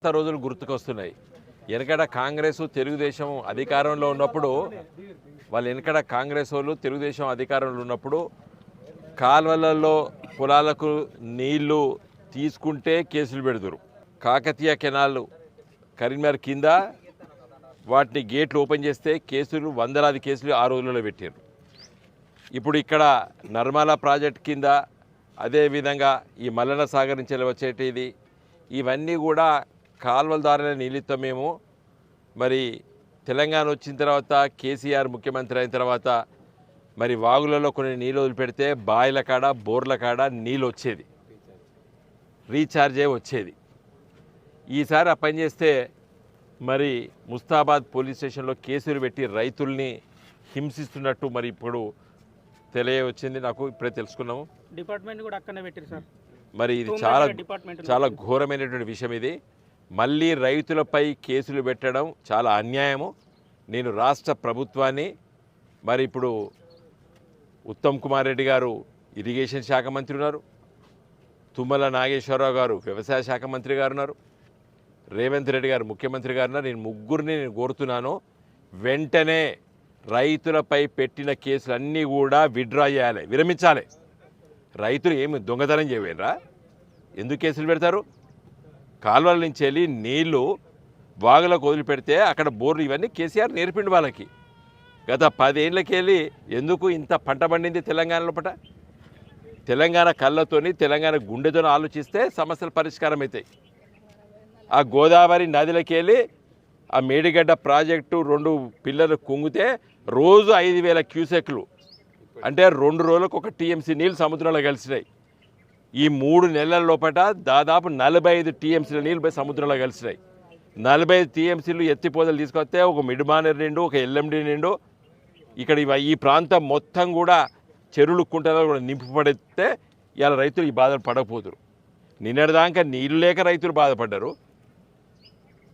పాత రోజులు గుర్తుకొస్తున్నాయి. వెనకడ కాంగ్రెస్ తెలుగుదేశం అధికారంలో ఉన్నప్పుడు వెనకడ కాంగ్రెస్ వాళ్ళు తెలుగుదేశం అధికారంలో ఉన్నప్పుడు కాల్వలలో పొలాలకు నీళ్లు తీసుకుంటే కేసులు పెడతారు. కాకతీయ కెనాల్ కరీంనగర్ కింద వాటిని గేట్లు ఓపెన్ చేస్తే కేసులు వందలాది కేసులు ఆ రోజులలో పెట్టారు. ఇప్పుడు ఇక్కడ నర్మలా ప్రాజెక్ట్ కింద అదేవిధంగా ఈ మల్లన్న సాగర్ నుంచి వచ్చేటిది ఇవన్నీ కూడా కాల్వల ద్వారా నీళ్ళిస్తాం. మేము మరి తెలంగాణ వచ్చిన తర్వాత కేసీఆర్ ముఖ్యమంత్రి అయిన తర్వాత మరి వాగులలో కొన్ని నీళ్ళు వదిలిపెడితే బాయిల కాడ బోర్ల కాడ నీళ్ళు వచ్చేది, రీఛార్జే వచ్చేది. ఈసారి ఆ పని చేస్తే మరి ముస్తాబాద్ పోలీస్ స్టేషన్లో కేసులు పెట్టి రైతుల్ని హింసిస్తున్నట్టు మరి ఇప్పుడు తెలియవచ్చింది. నాకు ఇప్పుడే తెలుసుకున్నాము. డిపార్ట్మెంట్ కూడా అక్కడనే పెట్టారు సార్. మరి ఇది చాలా ఘోరమైనటువంటి విషయం. ఇది మళ్ళీ రైతులపై కేసులు పెట్టడం చాలా అన్యాయము. నేను రాష్ట్ర ప్రభుత్వాన్ని మరి ఇప్పుడు ఉత్తమ్ కుమార్ రెడ్డి గారు ఇరిగేషన్ శాఖ మంత్రి ఉన్నారు, తుమ్మల నాగేశ్వరరావు గారు వ్యవసాయ శాఖ మంత్రి గారు ఉన్నారు, రేవంత్ రెడ్డి గారు ముఖ్యమంత్రి గారు ఉన్నారు. నేను ముగ్గురిని కోరుతున్నాను, వెంటనే రైతులపై పెట్టిన కేసులన్నీ కూడా విత్డ్రా చేయాలి, విరమించాలి. రైతులు ఏమి దొంగతనం చేయవేనరా? ఎందుకు కేసులు పెడతారు? కాలువల నుంచి వెళ్ళి నీళ్లు వాగులకు వదిలిపెడితే అక్కడ బోర్లు ఇవన్నీ కేసీఆర్ నేర్పిండు వాళ్ళకి. గత 10 ఏళ్ళకి వెళ్ళి ఎందుకు ఇంత పంట పండింది తెలంగాణ లోపల? తెలంగాణ కళ్ళతోని తెలంగాణ గుండెతో ఆలోచిస్తే సమస్యలు పరిష్కారం అవుతాయి. ఆ గోదావరి నదిలోకి వెళ్ళి ఆ మేడిగడ్డ ప్రాజెక్టు 2 పిల్లలు కుంగితే రోజు 5,000 క్యూసెక్లు అంటే 2 రోజులకు 1 టీఎంసీ నీళ్ళు సముద్రంలో కలిసినాయి. ఈ 3 నెలల లోపల దాదాపు 45 టీఎంసీల నీళ్ళు పోయి సముద్రంలో కలిసినాయి. 45 టీఎంసీలు ఎత్తిపోతలు తీసుకొస్తే ఒక మిడ్మానర్ నిండు, ఒక ఎల్ఎండి నిండు, ఇక్కడ ఈ ప్రాంతం మొత్తం కూడా చెరువులు కుంటలు కూడా నింపబడితే ఇలా రైతులు ఈ బాధలు పడకపోతురు. నిన్నటిదాకా నీళ్ళు లేక రైతులు బాధపడ్డారు.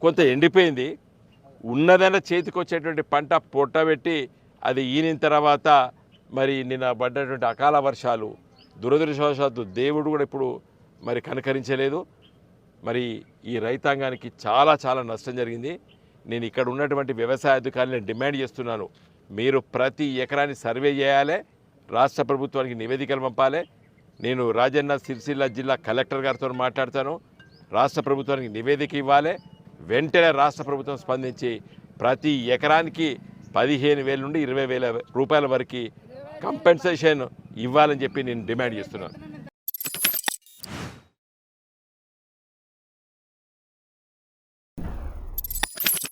కొంత ఎండిపోయింది, ఉన్నదైనా చేతికి వచ్చేటువంటి పంట పొట్టబెట్టి అది ఈనిన తర్వాత మరి నిన్న పడ్డటువంటి అకాల వర్షాలు దురదృష్టవశాత్తు దేవుడు కూడా ఇప్పుడు మరి కనకరించలేదు. మరి ఈ రైతాంగానికి చాలా చాలా నష్టం జరిగింది. నేను ఇక్కడ ఉన్నటువంటి వ్యవసాయ అధికారులను డిమాండ్ చేస్తున్నాను, మీరు ప్రతి ఎకరాన్ని సర్వే చేయాలి, రాష్ట్ర ప్రభుత్వానికి నివేదికలు పంపాలి. నేను రాజన్న సిరిసిల్ల జిల్లా కలెక్టర్ గారితో మాట్లాడతాను, రాష్ట్ర ప్రభుత్వానికి నివేదిక ఇవ్వాలి. వెంటనే రాష్ట్ర ప్రభుత్వం స్పందించి ప్రతి ఎకరానికి 15,000 నుండి 20,000 రూపాయల వరకు కంపెన్సేషన్ ఇవ్వాలని చెప్పి నేను డిమాండ్ చేస్తున్నాను.